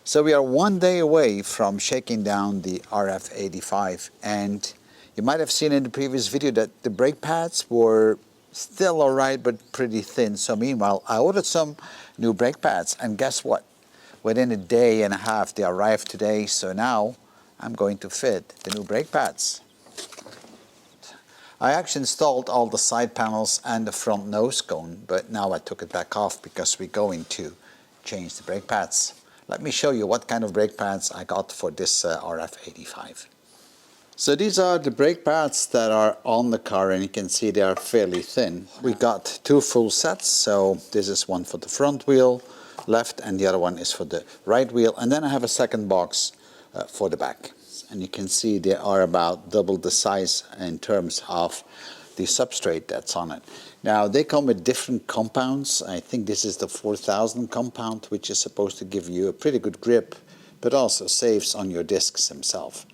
So we are 1 day away from shaking down the RF85, and you might have seen in the previous video that the brake pads were still alright but pretty thin. So meanwhile I ordered some new brake pads, and guess what? Within a day and a half they arrived today, so now I'm going to fit the new brake pads. I actually installed all the side panels and the front nose cone, but now I took it back off because we're going to change the brake pads. Let me show you what kind of brake pads I got for this RF85. So these are the brake pads that are on the car, and you can see they are fairly thin. We got 2 full sets, so this is one for the front wheel left and the other one is for the right wheel, and then I have a second box for the back. And you can see they are about double the size in terms of the substrate that's on it. Now they come with different compounds. I think this is the 4000 compound, which is supposed to give you a pretty good grip, but also saves on your discs themselves.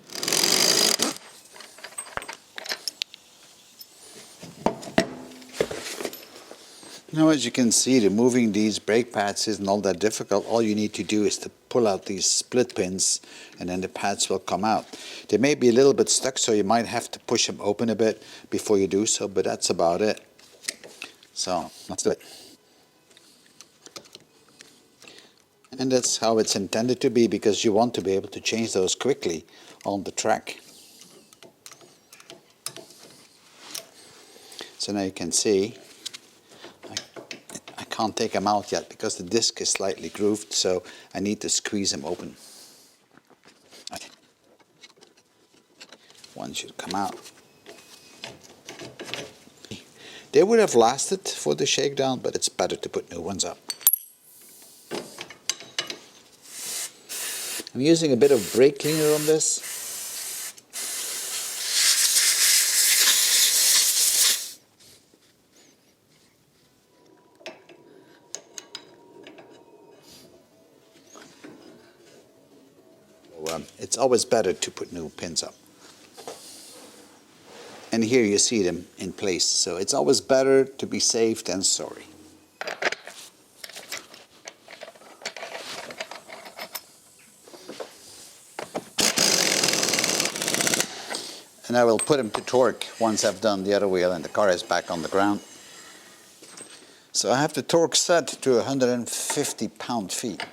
Now as you can see, removing these brake pads isn't all that difficult. All you need to do is to pull out these split pins and then the pads will come out. They may be a little bit stuck, so you might have to push them open a bit before you do so, but that's about it. So let's do it. And that's how it's intended to be, because you want to be able to change those quickly on the track. So now you can see I can't take them out yet because the disc is slightly grooved, so I need to squeeze them open. Okay. One should come out. They would have lasted for the shakedown, but it's better to put new ones up. I'm using a bit of brake cleaner on this. It's always better to put new pins up. And here you see them in place, so it's always better to be safe than sorry. And I will put them to torque once I've done the other wheel and the car is back on the ground. So I have the torque set to 150 pound-feet.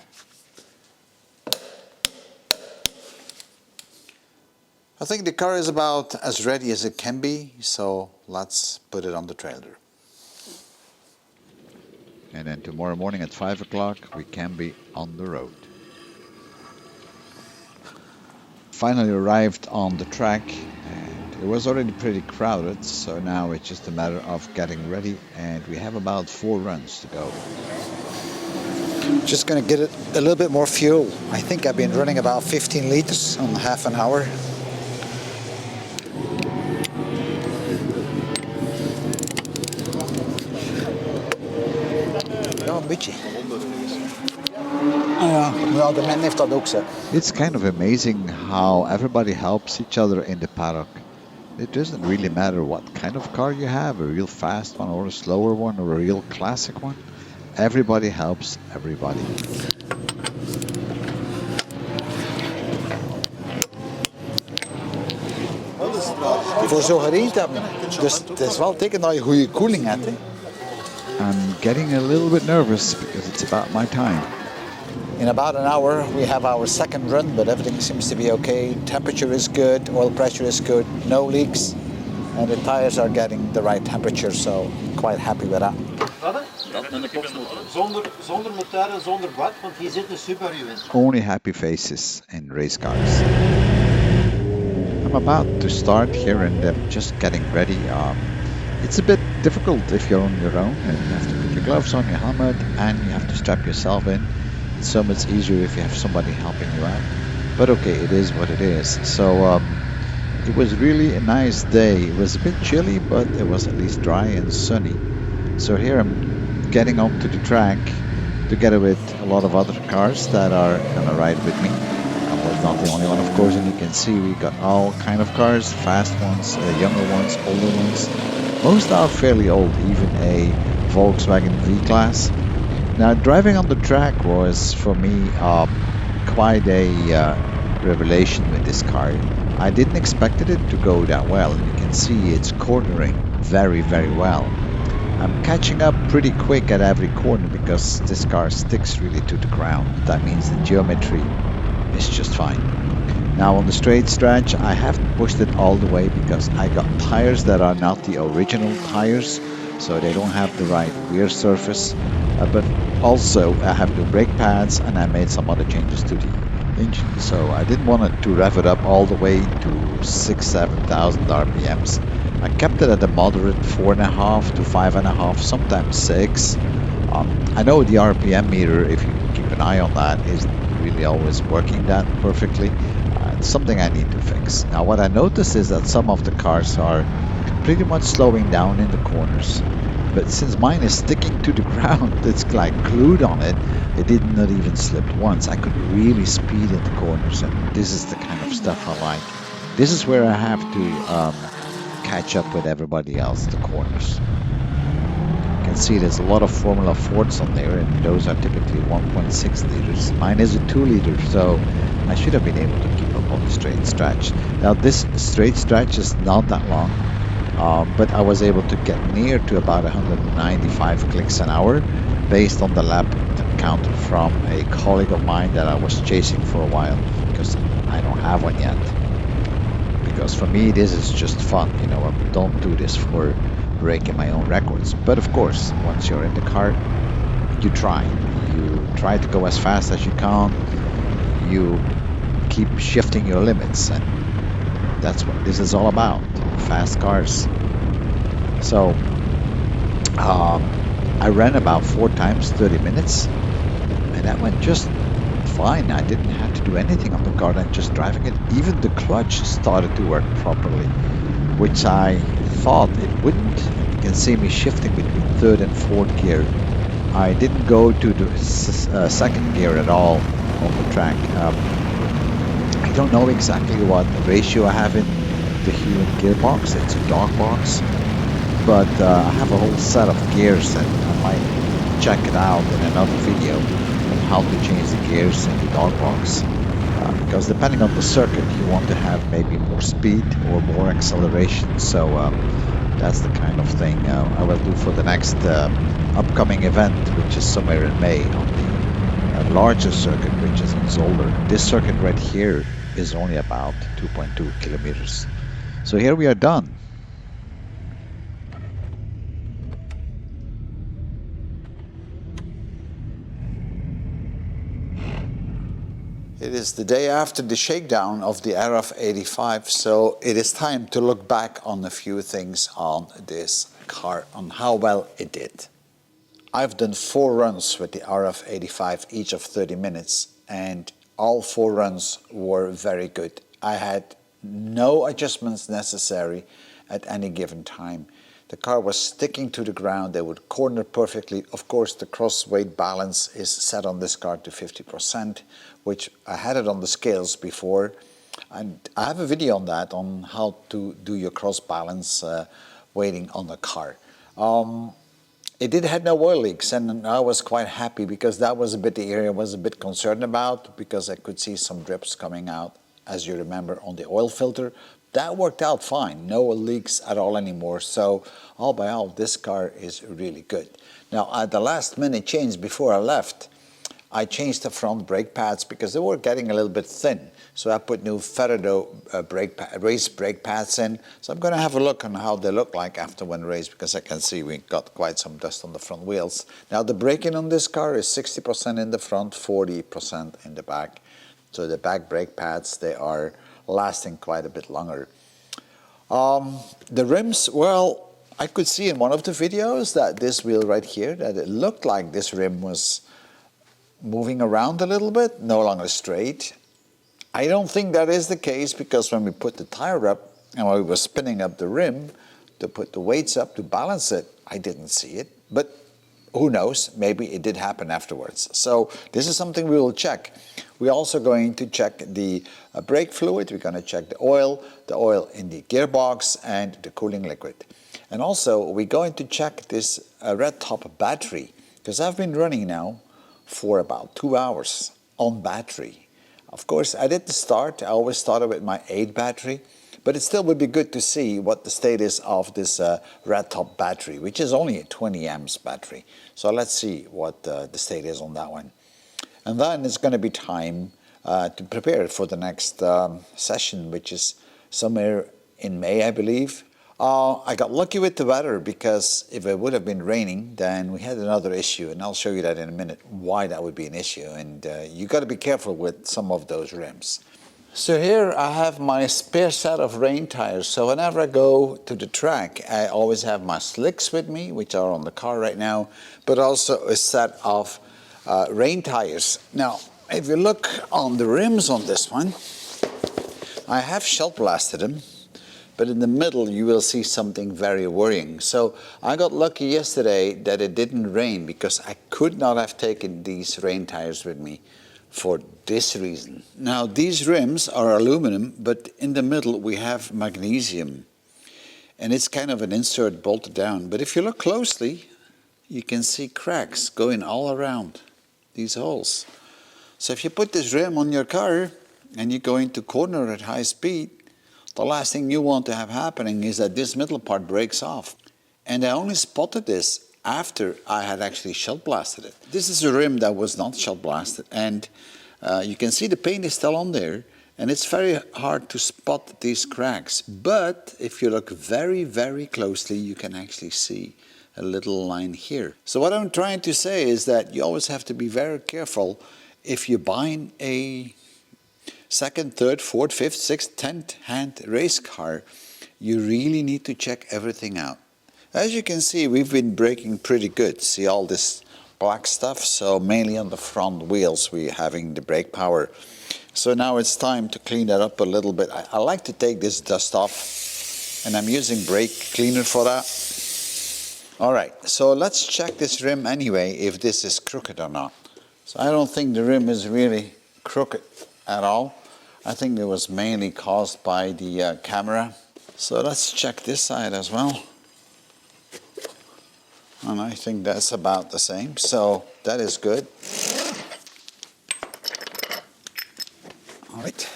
I think the car is about as ready as it can be, so let's put it on the trailer. And then tomorrow morning at 5 o'clock we can be on the road. Finally arrived on the track, and it was already pretty crowded, so now it's just a matter of getting ready, and we have about 4 runs to go. Just going to get it a little bit more fuel. I think I've been running about 15 liters on half an hour. It's kind of amazing how everybody helps each other in the paddock. It doesn't really matter what kind of car you have, a real fast one or a slower one or a real classic one. Everybody helps everybody. Voor zo gereden hebben. Dus het is wel teken dat je goede koeling hebt. Hè? I'm getting a little bit nervous because it's about my time. In about an hour we have our second run, but everything seems to be okay. Temperature is good, oil pressure is good, no leaks, and the tires are getting the right temperature, so quite happy with that. Zonder motor en zonder bad, want hier zit een Subaru in. Only happy faces in race cars. I'm about to start here and I'm just getting ready. It's a bit difficult if you're on your own and you have to put your gloves on, your helmet, and you have to strap yourself in. It's so much easier if you have somebody helping you out. But okay, it is what it is. So it was really a nice day. It was a bit chilly, but it was at least dry and sunny. So here I'm getting onto the track together with a lot of other cars that are gonna ride with me. I was not the only one, of course, and you can see we got all kind of cars, fast ones, younger ones, older ones. Most are fairly old, even a Volkswagen V-Class. Now driving on the track was for me quite a revelation with this car. I didn't expect it to go that well. You can see it's cornering very, very well. I'm catching up pretty quick at every corner because this car sticks really to the ground. That means the geometry is just fine. Now on the straight stretch, I haven't pushed it all the way because I got tires that are not the original tires, so they don't have the right wear surface. But also I have new brake pads and I made some other changes to the engine. So I didn't want it to rev it up all the way to 6,000-7,000 RPMs. I kept it at a moderate 4.5 to 5.5, sometimes 6. I know the RPM meter, if you keep an eye on that, isn't really always working that perfectly. It's something I need to fix. Now what I noticed is that some of the cars are pretty much slowing down in the corners. But since mine is sticking to the ground, it's like glued on it, it did not even slip once. I could really speed in the corners, and this is the kind of stuff I like. This is where I have to catch up with everybody else, the corners. You can see there's a lot of Formula Fords on there, and those are typically 1.6 liters. Mine is a 2 liter, so I should have been able to keep up on the straight stretch. Now this straight stretch is not that long, but I was able to get near to about 195 clicks an hour based on the lap counter from a colleague of mine that I was chasing for a while because I don't have one yet. Because for me this is just fun, you know, I don't do this for breaking my own records. But of course, once you're in the car, you try. You try to go as fast as you can. You keep shifting your limits, and that's what this is all about. Fast cars. So I ran about 4 times 30 minutes, and that went just fine. I didn't have to do anything on the car and just driving it. Even the clutch started to work properly, which I thought it wouldn't. You can see me shifting between third and fourth gear. I didn't go to the second gear at all on the track. I don't know exactly what ratio I have in the Diemen gearbox. It's a dog box, but I have a whole set of gears, and I might check it out in another video on how to change the gears in the dog box. Because depending on the circuit, you want to have maybe more speed or more acceleration. So that's the kind of thing I will do for the next upcoming event, which is somewhere in May on the larger circuit, which is in Zolder. This circuit right here is only about 2.2 kilometers. So here we are done. It is the day after the shakedown of the RF85, so it is time to look back on a few things on this car, on how well it did. I've done 4 runs with the RF85, each of 30 minutes, and all 4 runs were very good. I had no adjustments necessary at any given time. The car was sticking to the ground, they would corner perfectly. Of course, the cross-weight balance is set on this car to 50%, which I had it on the scales before. And I have a video on that, on how to do your cross-balance weighting on the car. It did have no oil leaks, and I was quite happy because that was a bit the area I was a bit concerned about, because I could see some drips coming out, as you remember, on the oil filter. That worked out fine, no leaks at all anymore. So all by all, this car is really good. Now at the last minute change before I left, I changed the front brake pads because they were getting a little bit thin. So I put new Ferrado race brake pads in. So I'm going to have a look on how they look like after one race, because I can see we got quite some dust on the front wheels. Now the braking on this car is 60% in the front, 40% in the back. So the back brake pads, they are lasting quite a bit longer. The rims, well, I could see in one of the videos that this wheel right here, that it looked like this rim was moving around a little bit, no longer straight. I don't think that is the case, because when we put the tire up and when we were spinning up the rim to put the weights up to balance it, I didn't see it. But who knows, maybe it did happen afterwards. So this is something we will check. We're also going to check the brake fluid. We're going to check the oil in the gearbox, and the cooling liquid. And also we're going to check this red top battery, because I've been running now for about 2 hours on battery. Of course, I didn't start. I always started with my 8 battery, but it still would be good to see what the state is of this red top battery, which is only a 20 amps battery. So let's see what the state is on that one. And then it's going to be time to prepare for the next session, which is somewhere in May, I believe. I got lucky with the weather, because if it would have been raining, then we had another issue, and I'll show you that in a minute, why that would be an issue. And you got to be careful with some of those rims. So here I have my spare set of rain tires. So whenever I go to the track, I always have my slicks with me, which are on the car right now, but also a set of rain tires. Now, if you look on the rims on this one, I have shell blasted them, but in the middle you will see something very worrying. So I got lucky yesterday that it didn't rain, because I could not have taken these rain tires with me for this reason. Now, these rims are aluminum, but in the middle we have magnesium, and it's kind of an insert bolted down. But if you look closely, you can see cracks going all around these holes. So if you put this rim on your car and you go into corner at high speed, the last thing you want to have happening is that this middle part breaks off. And I only spotted this after I had actually shell blasted it. This is a rim that was not shell blasted, and you can see the paint is still on there, and it's very hard to spot these cracks. But if you look very, very closely, you can actually see a little line here. So what I'm trying to say is that you always have to be very careful if you're buying a second, third, fourth, fifth, sixth, 10th hand race car. You really need to check everything out. As you can see, we've been braking pretty good. See all this black stuff? So mainly on the front wheels we're having the brake power. So now it's time to clean that up a little bit. I like to take this dust off, and I'm using brake cleaner for that. All right, so let's check this rim anyway, if this is crooked or not. So I don't think the rim is really crooked at all. I think it was mainly caused by the camera. So let's check this side as well. And I think that's about the same, so that is good. All right,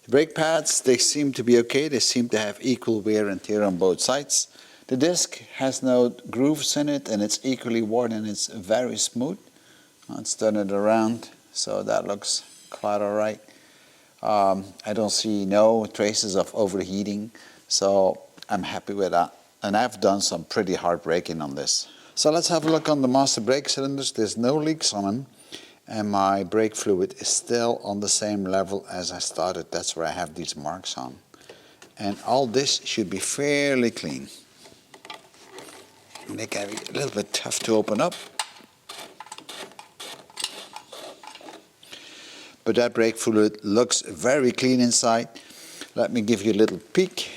the brake pads, they seem to be okay. They seem to have equal wear and tear on both sides. The disc has no grooves in it, and it's equally worn, and it's very smooth. Let's turn it around, so that looks quite all right. I don't see no traces of overheating, so I'm happy with that. And I've done some pretty hard braking on this. So let's have a look on the master brake cylinders. There's no leaks on them, and my brake fluid is still on the same level as I started. That's where I have these marks on. And all this should be fairly clean. They can be a little bit tough to open up, but that brake fluid looks very clean inside. Let me give you a little peek.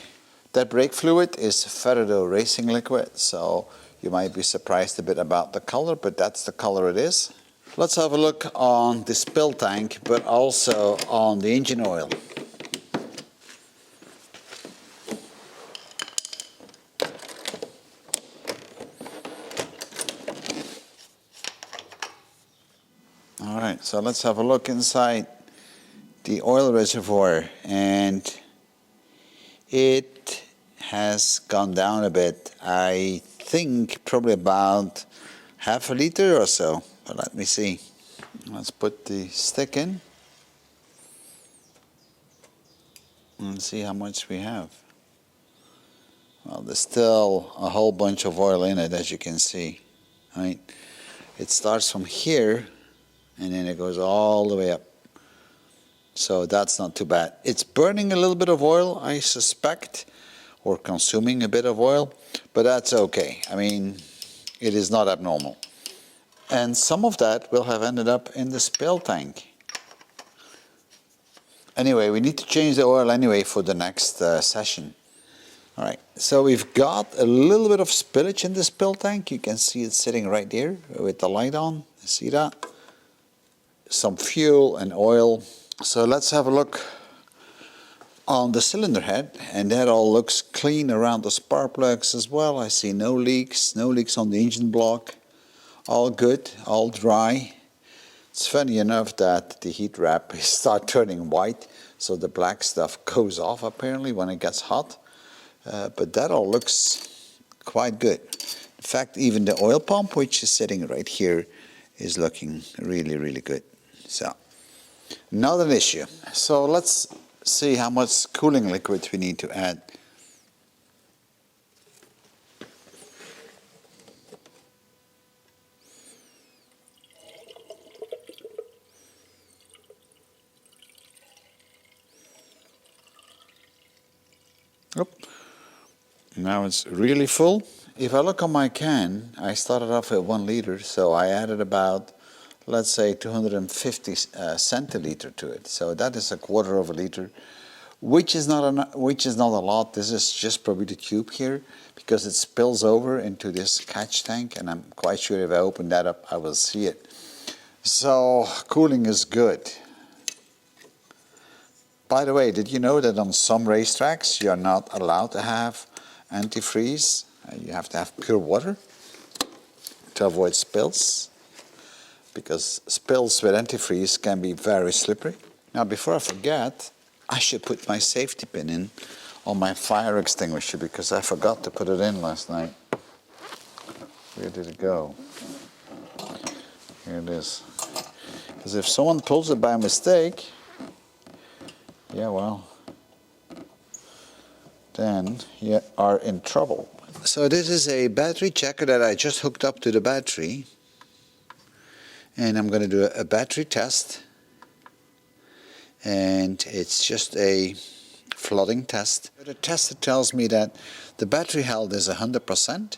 That brake fluid is Ferrado Racing Liquid, so you might be surprised a bit about the color, but that's the color it is. Let's have a look on the spill tank, but also on the engine oil. All right, so let's have a look inside the oil reservoir, and it has gone down a bit. I think probably about half a liter or so, but let me see. Let's put the stick in and see how much we have. Well, there's still a whole bunch of oil in it, as you can see. Right? It starts from here and then it goes all the way up. So that's not too bad. It's burning a little bit of oil, I suspect, or consuming a bit of oil, but that's okay. I mean, it is not abnormal. And some of that will have ended up in the spill tank. Anyway, we need to change the oil anyway for the next session. All right, so we've got a little bit of spillage in the spill tank. You can see it sitting right there with the light on. See that? Some fuel and oil. So let's have a look on the cylinder head, and that all looks clean around the spark plugs as well. I see no leaks on the engine block. All good, all dry. It's funny enough that the heat wrap start turning white, so the black stuff goes off apparently when it gets hot. But that all looks quite good. In fact, even the oil pump, which is sitting right here, is looking really, really good. So, not an issue. So let's see how much cooling liquid we need to add. Oop. Now it's really full. If I look on my can, I started off at 1 liter, so I added about, let's say, 250 centiliter to it. So that is a quarter of a liter, which is not a lot. This is just probably the tube here, because it spills over into this catch tank, and I'm quite sure if I open that up, I will see it. So cooling is good. By the way, did you know that on some racetracks you're not allowed to have antifreeze? You have to have pure water to avoid spills, because spills with antifreeze can be very slippery. Now, before I forget, I should put my safety pin in on my fire extinguisher, because I forgot to put it in last night. Where did it go? Here it is. Because if someone pulls it by mistake, yeah, well, then you are in trouble. So this is a battery checker that I just hooked up to the battery, and I'm going to do a battery test, and it's just a flooding test. The tester tells me that the battery health is 100%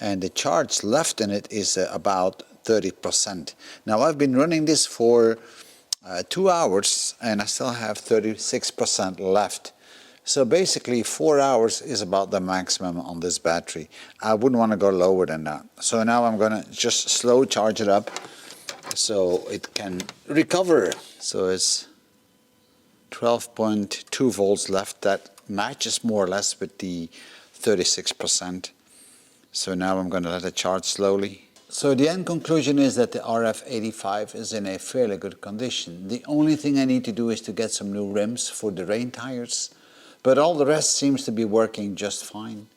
and the charge left in it is about 30%. Now I've been running this for 2 hours and I still have 36% left. So basically 4 hours is about the maximum on this battery. I wouldn't want to go lower than that. So now I'm going to just slow charge it up so it can recover. So it's 12.2 volts left. That matches more or less with the 36%. So now I'm going to let it charge slowly. So the end conclusion is that the RF85 is in a fairly good condition. The only thing I need to do is to get some new rims for the rain tires, but all the rest seems to be working just fine.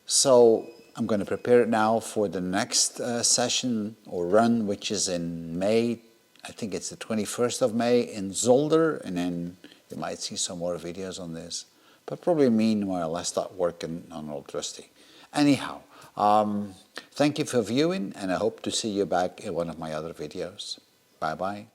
So I'm going to prepare it now for the next session or run, which is in May. I think it's the 21st of May in Zolder, and then you might see some more videos on this. But probably meanwhile I start working on Old Rusty. Anyhow, thank you for viewing, and I hope to see you back in one of my other videos. Bye-bye.